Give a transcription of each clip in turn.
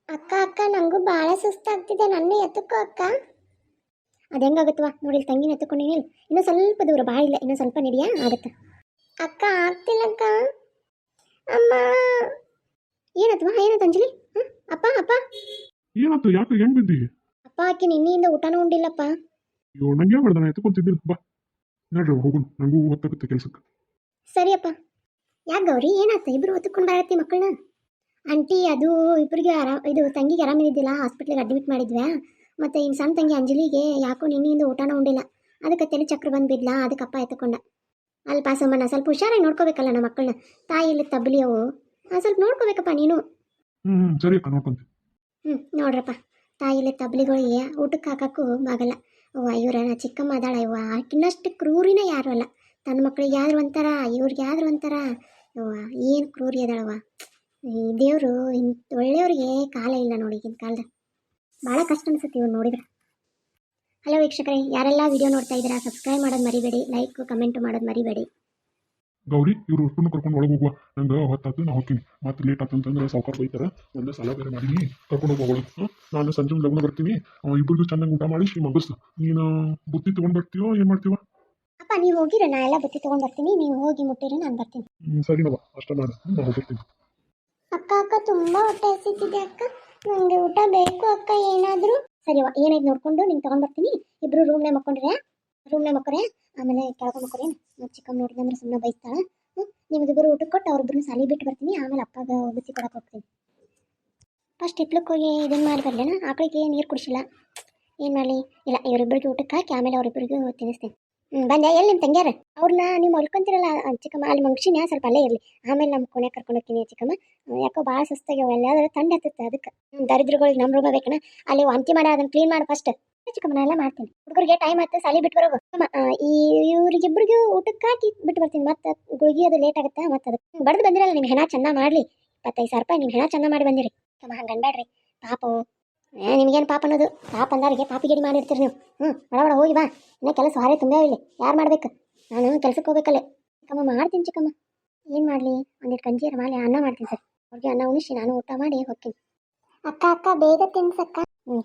ಅಕ್ಕ ಅಕ್ಕ ನಂಗೂ ಭಾಳ ಸುಸ್ತಾಗ್ತಿದೆ, ನನ್ನ ಎತ್ತಕ್ಕೋ ಅಕ್ಕ. ಅದು ಹೆಂಗಾಗುತ್ತವ ನೋಡಿ, ತಂಗಿನ ಎತ್ತುಕೊಂಡಿನಿ. ಇನ್ನೂ ಸ್ವಲ್ಪ ದೂರ, ಭಾಳ ಇಲ್ಲ, ಇನ್ನೂ ಸ್ವಲ್ಪ ನಡಿಯಾ ಆಗುತ್ತೆ. ಅಕ್ಕ ಆಗ್ತಿಲ್ಲಕ್ಕ. ಅಮ್ಮ. ಏನತ್ತವ, ಏನತ್ತ ಅಂಜಲಿ? ಅಪ್ಪ ಅಪ್ಪ. ಏನಾಯ್ತು? ಯಾಕೆ ಹೆಂಗ್ ಬಿದ್ದಿ? ಅಪ್ಪ ಆಕಿ ನಿನ್ನೆಯಿಂದ ಊಟನೂ ಉಂಡಿಲ್ಲಪ್ಪ. ಅಯ್ಯೋ, ನಂಗೆ ಮಾಡ್ದಾನ ಎತ್ಕೊಂತಿದ್ದಿಲ್ಲ. ಬಾ ನೋಡ್ರಿ, ಹೋಗುನ್, ನಂಗೂ ಹೊತ್ತಾಗುತ್ತೆ ಕೆಲ್ಸಕ್ಕೆ. ಸರಿಯಪ್ಪ. ಯಾಕೆ ಗೌರಿ, ಏನಾಯ್ತು? ಇಬ್ರು ಹೊತ್ತುಕೊಂಡು ಬರತ್ತಿ ಮಕ್ಕಳನ್ನ? ಆಂಟಿ, ಅದು ಇಬ್ಬರಿಗೆ ಇದು ತಂಗಿಗೆ ಆರಾಮಿದ್ದಿಲ್ಲ, ಹಾಸ್ಪಿಟ್ಲಿಗೆ ಅಡ್ಮಿಟ್ ಮಾಡಿದ್ವಿ. ಮತ್ತು ಇನ್ನು ಸಣ್ಣ ತಂಗಿ ಅಂಜಲಿಗೆ ಯಾಕೋ ನಿನ್ನೆಯಿಂದ ಊಟನೂ ಉಂಡಿಲ್ಲ, ಅದಕ್ಕೆ ತಲೆ ಚಕ್ರ ಬಂದುಬಿಡ್ಲ, ಅದಕ್ಕೆ ಅಪ್ಪ ಎತ್ತುಕೊಂಡ. ಅಲ್ಪ ಸೋಮಣ್ಣ, ಸ್ವಲ್ಪ ಹುಷಾರಾಗಿ ನೋಡ್ಕೋಬೇಕಲ್ಲ ನಮ್ಮ ಮಕ್ಕಳನ್ನ. ತಾಯಿಯಲ್ಲಿ ತಬ್ಬಲಿ ಅವು, ಸ್ವಲ್ಪ ನೋಡ್ಕೋಬೇಕಪ್ಪ ನೀನು. ಸರಿ ಅಕ್ಕ, ನೋಡ್ಕೊಂತೀನಿ. ನೋಡ್ರಪ್ಪ, ತಾಯಿಲೆ ತಬ್ಲಿಗಳಿಗೆ ಊಟಕ್ಕೆ ಹಾಕಕ್ಕೂ ಆಗಲ್ಲ. ಅವ್ವ ಇವ್ರ ಚಿಕ್ಕಮ್ಮ ಅದಾಳ, ಇವ್ವ ಆಕಿನ್ನಷ್ಟು ಕ್ರೂರಿನ ಯಾರು ಅಲ್ಲ. ತನ್ನ ಮಕ್ಳಿಗೆ ಯಾರು ಒಂಥರ, ಇವ್ರಿಗೆ ಯಾರು ಒಂಥರ. ಅವ್ವ ಏನು ಕ್ರೂರಿ ಅದಾಳವ್ವ. ಈ ದೇವರು ಇಂಥ ಒಳ್ಳೆಯವ್ರಿಗೆ ಕಾಲ ಇಲ್ಲ ನೋಡಿ ಈಗಿನ ಕಾಲದ. ಭಾಳ ಕಷ್ಟ ಅನ್ಸುತ್ತೆ ಇವ್ರು ನೋಡಿದ್ರೆ. ಹಲೋ ವೀಕ್ಷಕರೇ, ಯಾರೆಲ್ಲ ವಿಡಿಯೋ ನೋಡ್ತಾ ಇದ್ದೀರಾ ಸಬ್ಸ್ಕ್ರೈಬ್ ಮಾಡೋದು ಮರಿಬೇಡಿ, ಲೈಕ್ ಕಮೆಂಟ್ ಮಾಡೋದು ಮರಿಬೇಡಿ. ಗೌರಿ, ಇವ್ರು ಒಟ್ಟು ಕರ್ಕೊಂಡು ಒಳಗೆ ಹೋಗುವ. ನಂಗೆ ಹೊತ್ತಾತು, ನಾ ಹೋಗ್ತೀನಿ. ಮತ್ತೆ ಲೇಟ್ ಆತಂತಂದ್ರೆ ಸಾವುಕಾರ ಬೈತಾರೆ. ಒಂದು ಸಾಲ ಬೇರೆ ಮಾಡೀನಿ, ಕರ್ಕೊಂಡು ಹೋಗೋಳು. ನಾನು ಸಂಜೆ ಲಗ್ನ ಬರ್ತೀನಿ. ಇಬ್ಬರಿಗೂ ಚೆನ್ನಾಗಿ ಊಟ ಮಾಡಿ ಮಗಸ್ತು. ನೀನು ಬುತ್ತಿ ತೊಗೊಂಡು ಬರ್ತೀಯೋ ಏನು ಮಾಡ್ತೀವ? ಅಪ್ಪ ನೀವು ಹೋಗಿರ, ನಾ ಎಲ್ಲ ಬುತ್ತಿ ತೊಗೊಂಡು ಬರ್ತೀನಿ, ನೀವು ಹೋಗಿ ಮುಟ್ಟಿರಿ, ನಾನು ಬರ್ತೀನಿ. ಸರಿನವ, ಅಷ್ಟೇ ಮಾಡು, ನಾನು ಹೋಗಿರ್ತೀನಿ. ಅಕ್ಕ ಅಕ್ಕ ತುಂಬ ಹೊಟ್ಟೆ ಹಸಿತಿದೆ ಅಕ್ಕ, ನನಗೆ ಊಟ ಬೇಕು ಅಕ್ಕ, ಏನಾದರೂ. ಸರಿವಾ, ಏನಾಯ್ತು ನೋಡ್ಕೊಂಡು ನಿಂಗೆ ತೊಗೊಂಡು ಬರ್ತೀನಿ. ಇಬ್ಬರು ರೂಮ್ನೇ ಮಕ್ಕೊರೆ, ಆಮೇಲೆ ಕೆಳಗೆ ಮಕ್ಕೊರೆ. ಮತ್ತು ಚಿಕ್ಕಮ್ಮ ನೋಡಿದಂದ್ರೆ ಸುಮ್ಮನೆ ಬೈತಾಳೆ. ನಿಮಗಿಬ್ಬರು ಊಟಕ್ಕೆ ಕೊಟ್ಟು ಅವ್ರಿಬ್ಬರು ಸಾಲಿ ಬಿಟ್ಟು ಬರ್ತೀನಿ, ಆಮೇಲೆ ಅಪ್ಪಾಗ ಬುತ್ತಿ ಕೊಡಕ್ಕೆ ಹೋಗ್ತೀನಿ. ಫಸ್ಟ್ ಹಿತ್ಲಕ್ಕೆ ಹೋಗಿ ಇದನ್ನು ಮಾಡಿ ಬರಲೇನ, ಆಕಳಿಗೆ ನೀರು ಕುಡಿಸಿಲ್ಲ, ಏನು ಮಾಡಲಿ. ಇಲ್ಲ, ಇವರಿಬ್ಬರಿಗೆ ಊಟಕ್ಕೆ ಹಾಕಿ ಆಮೇಲೆ ಅವರಿಬ್ಬರಿಗೂ ತಿನ್ನಿಸ್ತೀನಿ. ಬಂದೆ. ಎಲ್ಲಿ ನಿಮ್ಮ ತಂಗ್ಯಾರ? ಅವ್ರನ್ನ ನೀವು ಮಲ್ಕೊಂತೀರಲ್ಲ ಚಿಕ್ಕಮ್ಮ, ಅಲ್ಲಿ ಮಂಗ್ಸಿನ ಸ್ವಲ್ಪ ಅಲ್ಲೇ ಇರಲಿ, ಆಮೇಲೆ ನಮ್ಮ ಕೊನೆ ಕರ್ಕೊಂಡು ಹೋಗ್ತೀನಿ ಚಿಕ್ಕಮ್ಮ. ಯಾಕೋ ಭಾಳ ಸುಸ್ತಾಗ್ಯಾವ, ಎಲ್ಲಾದ್ರೂ ತಂಡ ಹತ್ತುತ್ತೆ ಅದಕ್ಕೆ. ದರಿದ್ರಗಳಿಗೆ ನಮ್ಮ ರೂಮ ಬೇಕನ, ಅಲ್ಲಿ ವಾಂತಿ ಮಾಡಿ ಅದನ್ನು ಕ್ಲೀನ್ ಮಾಡಿ ಫಸ್ಟ್. ಚಿಕ್ಕಮ್ಮ ನಾ ಎಲ್ಲ ಮಾಡ್ತೀನಿ. ಹುಡುಗರಿಗೆ ಟೈಮ್ ಆಯ್ತು, ಸಾಲಿ ಬಿಟ್ಟು ಬರೋಗು. ಇವ್ರಿಗಿಬ್ಬರಿಗೂ ಊಟಕ್ಕೆ ಹಾಕಿ ಬಿಟ್ಟು ಬರ್ತೀನಿ. ಮತ್ತೆ ಗುಳಿಗೆ ಅದು ಲೇಟ್ ಆಗುತ್ತೆ. ಮತ್ತೆ ಅದಕ್ಕೆ ಬಡ್ದು ಬಂದಿರಲ್ಲ, ನಿಮ್ಮ ಹೆಣ ಚೆಂದ ಮಾಡಲಿ. 25,000 ರೂಪಾಯಿ ನಿಮ್ಮ ಹೆಣ ಚೆಂದ ಮಾಡಿ ಬಂದಿರಿ. ಹಂಗೆ ಅನ್ಬೇಡ್ರಿ, ಪಾಪವು. ನಿಮಗೇನು ಪಾಪ ಅನ್ನೋದು? ಪಾಪ ಅಂದವ್ರಿಗೆ ಪಾಪಿಗೇಡಿ ಮಾಡಿರ್ತೀರಿ ನೀವು. ಒಳ ಹೋಗಿ ಬಾ, ಇನ್ನೂ ಕೆಲಸ ಹಾರೇ ತುಂಬ ಇಲ್ಲಿ. ಯಾರು ಮಾಡ್ಬೇಕು? ನಾನು ಕೆಲ್ಸಕ್ಕೆ ಹೋಗ್ಬೇಕಲ್ಲೇ. ಚಿಕ್ಕಮ್ಮ ಮಾಡ್ತೀನಿ ಚಿಕ್ಕಮ್ಮ. ಏನು ಮಾಡಲಿ, ಒಂದಿಟ್ಟು ಗಂಜಿಯರ ಮಾಡಿ ಅನ್ನ ಮಾಡ್ತೀನಿ ಸರ್. ಅವ್ರಿಗೆ ಅನ್ನ ಉಣಿಸಿ ನಾನು ಊಟ ಮಾಡಿ ಹೋಗ್ತೀನಿ. ಅಕ್ಕ ಅಕ್ಕ ಬೇಗ ತಿನ್ಸಕ್ಕ.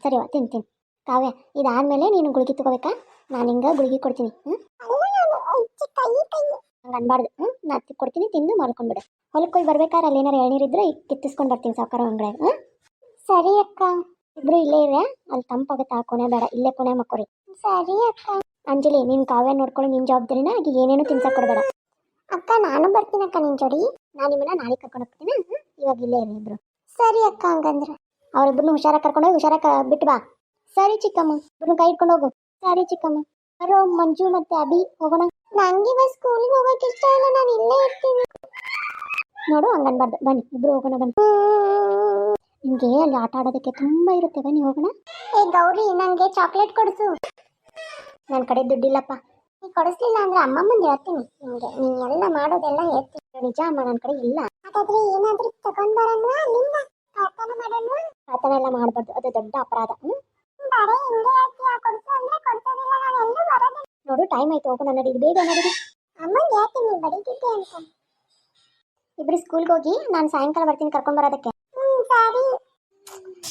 ಸರಿವಾ, ತಿಂತೀನಿ. ಕಾವ್ಯ, ಇದಾದ್ಮೇಲೆ ನೀನು ಗುಳಿಗೆ ತಗೋಬೇಕಾ? ನಾನು ಹಿಂಗೆ ಗುಳಿಗೆ ಕೊಡ್ತೀನಿ. ಹಂಗೆ ಅನ್ಬಾರ್ದು. ನಾನು ಕೊಡ್ತೀನಿ, ತಿಂದು ಮಾಡ್ಕೊಂಡ್ಬಿಡು. ಹೊಲಕ್ಕೆ ಹೋಗಿ ಬರ್ಬೇಕಾದ್ರೆ ಅಲ್ಲಿ ಏನಾರು ಎಳ್ನೀರಿದ್ರೆ ಕಿತ್ತಿಸ್ಕೊಂಡು ಬರ್ತೀನಿ ಸಾವುಕಾರ ಅಂಗಡಿ. ಸರಿ ಅಕ್ಕ. ಇಬ್ರು ಇಲ್ಲೇ ಇರ್ರೆ, ಅಲ್ಲಿ ತಂಪಾಗುತ್ತೆ. ಆ ಕೊನೆ ಬೇಡ, ಇಲ್ಲೇ ಕೊನೆ ಮಕ್ಕೋರಿ. ಸರಿ ಅಕ್ಕ. ಅಂಜಲಿ, ನೀನು ಕಾವ್ಯ ನೋಡ್ಕೊಳ್ಳಿ, ನಿನ್ನ ಜವಾಬ್ದಾರಿನ. ಆಗಿ ಏನೇನು ತಿನ್ಸಕ್ಕೆ ಕೊಡಬೇಡ. ಅಕ್ಕ ನಾನು ಬರ್ತೀನಿ ಅಕ್ಕ ನಿನ್ನ ಜೋಡಿ. ನಾನು ನಿಮ್ಮನ್ನ ನಾಳೆ ಕರ್ಕೊಂಡು ಹೋಗ್ತೀನಿ. ಇವಾಗ ಇಲ್ಲೇ ಇರಿ ಇಬ್ರು. ಸರಿ ಅಕ್ಕ, ಹಂಗಂದ್ರೆ ಅವ್ರಿಬ್ಬರನ್ನು ಹುಷಾರಾಗಿ ಕರ್ಕೊಂಡೋಗಿ ಹುಷಾರಾಗಿ ಬಿಟ್ಟು ಬಾ. ಸರಿ ಚಿಕ್ಕಮ್ಮ, ಇಬ್ಬರನ್ನು ಕೈ ಇಟ್ಕೊಂಡು ಹೋಗು. ಸರಿ ಚಿಕ್ಕಮ್ಮ. ಬರೋ ಮಂಜು ಮತ್ತೆ ಅಭಿ, ಹೋಗೋಣ. ನಂಗೆ ಇವಾಗ ಸ್ಕೂಲಿಗೆ ಹೋಗೋಕೆ ಇಷ್ಟ ಇಲ್ಲ, ನಾನು ಇಲ್ಲೇ ಇರ್ತೀನಿ. ನೋಡು, ಹಂಗನ್ಬಾರ್ದು. ಬನ್ನಿ ಇಬ್ರು ಹೋಗೋಣ, ಬನ್ನಿ. ನಿಮಗೆ ಅಲ್ಲಿ ಆಟ ಆಡೋದಕ್ಕೆ ತುಂಬ ಇರುತ್ತೆ, ಬನ್ನಿ ಹೋಗೋಣ. ಏ ಗೌರಿ, ನನಗೆ ಚಾಕ್ಲೇಟ್ ಕೊಡಿಸು. ನನ್ನ ಕಡೆ ದುಡ್ಡಿಲ್ಲಪ್ಪ. ನೀನು ಕೊಡಿಸ್ಲಿಲ್ಲ ಅಂದರೆ ಅಮ್ಮಮ್ಮಂದು ಹೇಳ್ತೀನಿ ನಿಮಗೆ. ನೀನು ಎಲ್ಲ ಮಾಡೋದೆಲ್ಲ ಹೇಳ್ತೀನಿ. ನಿಜ ಅಮ್ಮ, ನನ್ನ ಕಡೆ ಇಲ್ಲ. ಹಾಗಾದ್ರೆ ಏನಾದರೂ ತಗೊಂಡು ಬರೋಣ ಅಲ್ಲಿಂದ? ಪ್ರಾರ್ಥನೆ ಮಾಡೋಣ? ಪ್ರಾರ್ಥನೆ ಎಲ್ಲ ಮಾಡಬಾರ್ದು, ಅದು ದೊಡ್ಡ ಅಪರಾಧ. ನೋಡು, ಟೈಮ್ ಆಯ್ತು, ಹೋಗೋಣ ನಡಿ, ಬೇಗ ನಡಿ. ಅಮ್ಮಂಗೆ ಹೇಳ್ತೀನಿ ಬಡಿತಿದ್ದೆ ಅಂತ. ಇಬ್ರು ಸ್ಕೂಲ್ಗೆ ಹೋಗಿ ನಾನು ಸಾಯಂಕಾಲ ಬರ್ತೀನಿ ಕರ್ಕೊಂಡು ಬರೋದಕ್ಕೆ. ಸರಿ.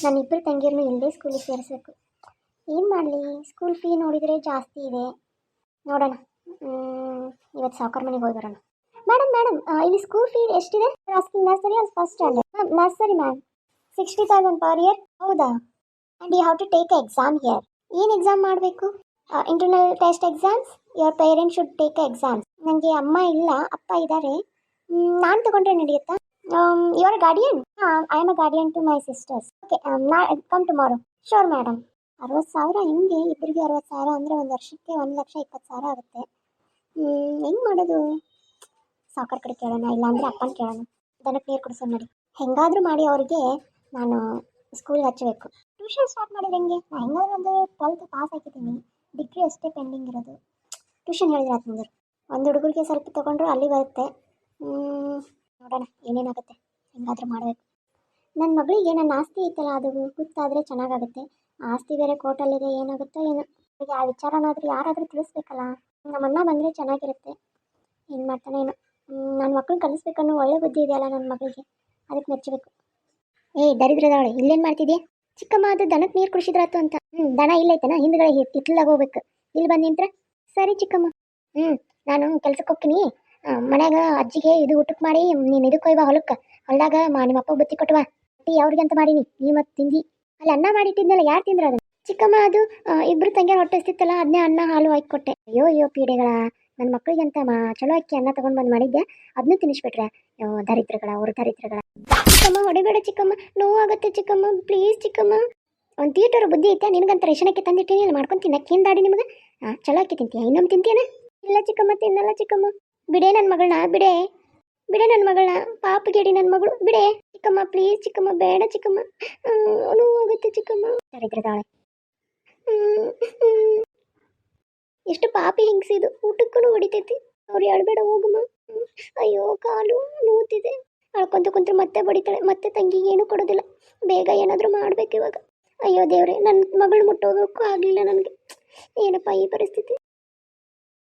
ನಾನು ಇಬ್ಬರು ತಂಗಿಯರನ್ನು ಇಲ್ಲದೆ ಸ್ಕೂಲಿಗೆ ಸೇರಿಸ್ಬೇಕು. ಏನು ಮಾಡಲಿ, ಸ್ಕೂಲ್ ಫೀ ನೋಡಿದರೆ ಜಾಸ್ತಿ ಇದೆ. ನೋಡೋಣ, ಇವತ್ತು ಸಾವುಕಾರ ಮನೆಗೆ ಹೋಗಿ ಬರೋಣ. ಮೇಡಮ್, ಇಲ್ಲಿ ಸ್ಕೂಲ್ ಫೀ ಎಷ್ಟಿದೆ? ನರ್ಸರಿ ಅದು first standard. Nursery ma'am 60,000 per year. ಹೌದಾ? And you have to take exam here. ಏನು ಎಕ್ಸಾಮ್ ಮಾಡಬೇಕು? Internal test exams. Your parents should take exams. ನನಗೆ ಅಮ್ಮ ಇಲ್ಲ, ಅಪ್ಪ ಇದ್ದಾರೆ. ನಾನು ತಗೊಂಡ್ರೆ ನಡೆಯುತ್ತಾ? Your guardian? I am a guardian to my sisters. Okay, come tomorrow. Sure madam. 60,000 ಹೆಂಗೆ? ಇಬ್ಬರಿಗೆ 60,000 ಅಂದರೆ ಒಂದು ವರ್ಷಕ್ಕೆ 1,20,000 ಆಗುತ್ತೆ. ಹೆಂಗೆ ಮಾಡೋದು? ಸಾವುಕಾರ ಕಡೆ ಕೇಳೋಣ, ಇಲ್ಲಾಂದರೆ ಅಪ್ಪನ ಕೇಳೋಣ. ದನಕ್ಕೆ ನೀರು ಕುಡಿಸೋಣ ನಡಿ. ಹೆಂಗಾದರೂ ಮಾಡಿ ಅವ್ರಿಗೆ ನಾನು ಸ್ಕೂಲ್ಗೆ ಹಚ್ಚಬೇಕು. ಟ್ಯೂಷನ್ ಸ್ಟಾರ್ಟ್ ಮಾಡಿದ್ರೆ ಹೆಂಗೆ? ನಾನು ಹೆಂಗಾದ್ರೂ ಒಂದು 12th ಪಾಸ್ ಆಗಿದ್ದೀನಿ, ಡಿಗ್ರಿ ಅಷ್ಟೇ ಪೆಂಡಿಂಗ್ ಇರೋದು. ಟ್ಯೂಷನ್ ಹೇಳಿದ್ರೆ ಆತಂದ್ರೆ ಒಂದು ಹುಡುಗರಿಗೆ ಸ್ವಲ್ಪ ತೊಗೊಂಡ್ರು ಅಲ್ಲಿ ಬರುತ್ತೆ. ನೋಡೋಣ ಏನೇನಾಗುತ್ತೆ, ಹೆಂಗಾದರೂ ಮಾಡಬೇಕು. ನನ್ನ ಮಗಳಿಗೆ ನನ್ನ ಆಸ್ತಿ ಐತಲ್ಲ, ಅದು ಗೊತ್ತಾದರೆ ಚೆನ್ನಾಗಾಗುತ್ತೆ. ಆಸ್ತಿ ಬೇರೆ ಕೋರ್ಟಲ್ಲಿದೆ, ಏನಾಗುತ್ತೋ ಏನೋ. ಈಗ ಆ ವಿಚಾರನಾದರೂ ಯಾರಾದರೂ ತಿಳಿಸ್ಬೇಕಲ್ಲ. ನಮ್ಮಣ್ಣ ಬಂದರೆ ಚೆನ್ನಾಗಿರುತ್ತೆ. ಏನು ಮಾಡ್ತಾನೆ ಏನೋ. ನನ್ನ ಮಕ್ಕಳನ್ನ ಕಲಿಸ್ಬೇಕನ್ನೋ ಒಳ್ಳೆ ಬುದ್ಧಿ ಇದೆಯಲ್ಲ ನನ್ನ ಮಗಳಿಗೆ, ಅದಕ್ಕೆ ಮೆಚ್ಚಬೇಕು. ದರಿದ್ರದವಳೆ ಇಲ್ಲೇನು ಮಾಡ್ತಿದ್ಯಾ? ಚಿಕ್ಕಮ್ಮ ಅದು ದನಕ್ಕೆ ನೀರು ಕುಡಿಸಿದ್ರಾತು ಅಂತ. ದನ ಇಲ್ಲೈತನ ಹಿಂದ್ಗಡೆ ಹಿತ್ಲಾಗ ಹೋಗ್ಬೇಕು. ಇಲ್ಲಿ ಬಂದು ನಿಂತ್ರ ಸರಿ ಚಿಕ್ಕಮ್ಮ. ನಾನು ಕೆಲ್ಸಕ್ಕೆ ಹೋಗ್ತೀನಿ. ಮನ್ಯಾಗ ಅಜ್ಜಿಗೆ ಇದು ಊಟಕ್ಕೆ ಮಾಡಿ ನೀನು ಇದಕ್ಕೆ ಒಯ್ವಾ ಹೊಲಕ್ಕೆ. ಹೊಲ್ದಾಗ ನಿಮ್ಮ ಅಪ್ಪ ಬುತ್ತಿ ಕೊಟ್ಟವಾ ಟೀ ಅವ್ರಿಗೆ ಅಂತ ಮಾಡೀನಿ. ನೀ ಮತ್ತೆ ತಿಂದಿ. ಅಲ್ಲಿ ಅನ್ನ ಮಾಡಿಟ್ಟಿದ್ನಲ್ಲ, ಯಾರು ತಿಂದ್ರ ಅದನ್ನ? ಚಿಕ್ಕಮ್ಮ ಅದು ಇಬ್ರು ತಂಗಿಯರು ಹೊಟ್ಟೆ ಹಸ್ತಿತ್ತಲ್ಲ, ಅದನ್ನೇ ಅನ್ನ ಹಾಲು ಹಾಕಿ ಕೊಟ್ಟೆ. ಅಯ್ಯೋ ಪೀಡೆಗಳ, ನನ್ನ ಮಕ್ಕಳಿಗೆ ಅಂತ ಚಲೋ ಅಕ್ಕಿ ಅನ್ನ ತಗೊಂಡು ಬಂದು ಮಾಡಿದ್ದೆ, ಅದನ್ನೂ ತಿನ್ನಿಸ್ಬಿಟ್ರೆ. ದರಿದ್ರಗಳ, ಅವ್ರ ದರಿದ್ರಗಳ. ಚಿಕ್ಕಮ್ಮ ಹೊಡಿಬೇಡ ಚಿಕ್ಕಮ್ಮ, ನೋವಾಗುತ್ತೆ ಚಿಕ್ಕಮ್ಮ, ಪ್ಲೀಸ್ ಚಿಕ್ಕಮ್ಮ. ಒಂದು ತೀಟರು ಬುದ್ಧಿ ಐತೆ ನಿನಗಂತ ರೇಷನಕ್ಕೆ ತಂದಿಟ್ಟಿನಿ, ಅಲ್ಲಿ ಮಾಡ್ಕೊಂಡು ತಿನ್ನಕ್ಕೇನು ದಾಡಿ ನಿಮಗೆ? ಚಲೋ ಅಕ್ಕಿ ತಿಂತೀಯ? ಇನ್ನೊಮ್ಮೆ ತಿಂತೀಯನ? ಇಲ್ಲ ಚಿಕ್ಕಮ್ಮ, ತಿನ್ನಲ್ಲ ಚಿಕ್ಕಮ್ಮ. ಬಿಡೇ ನನ್ನ ಮಗಳನ್ನ, ಬಿಡೇ ನನ್ನ ಮಗಳನ್ನ. ಪಾಪಗೇಡಿ ನನ್ನ ಮಗಳು, ಬಿಡೇ ಚಿಕ್ಕಮ್ಮ, ಪ್ಲೀಸ್ ಚಿಕ್ಕಮ್ಮ, ಬೇಡ ಚಿಕ್ಕಮ್ಮ. ನೋವಾಗುತ್ತೆ ಚಿಕ್ಕಮ್ಮ. ದರಿದ್ರದಾಳೆ. ಎಷ್ಟು ಪಾಪಿ ಹಿಂಗ್ಸಿದು, ಊಟಕ್ಕೂ ಹೊಡಿತೈತಿ. ಅವ್ರು ಹೇಳ್ಬೇಡ ಹೋಗಮ್ಮ. ಅಯ್ಯೋ ಕಾಲು ನೋವುತ್ತಿದೆ. ಅಳ್ಕೊಂತ ಕುಂತ್ರೆ ಮತ್ತೆ ಬಡಿತಾಳೆ. ಮತ್ತೆ ತಂಗಿಗೆ ಏನು ಕೊಡೋದಿಲ್ಲ. ಬೇಗ ಏನಾದರೂ ಮಾಡ್ಬೇಕು ಇವಾಗ. ಅಯ್ಯೋ ದೇವ್ರೆ, ನನ್ನ ಮಗಳು ಮುಟ್ಟೋಗೋಕ್ಕೂ ಆಗಲಿಲ್ಲ ನನಗೆ. ಏನಪ್ಪ ಈ ಪರಿಸ್ಥಿತಿ.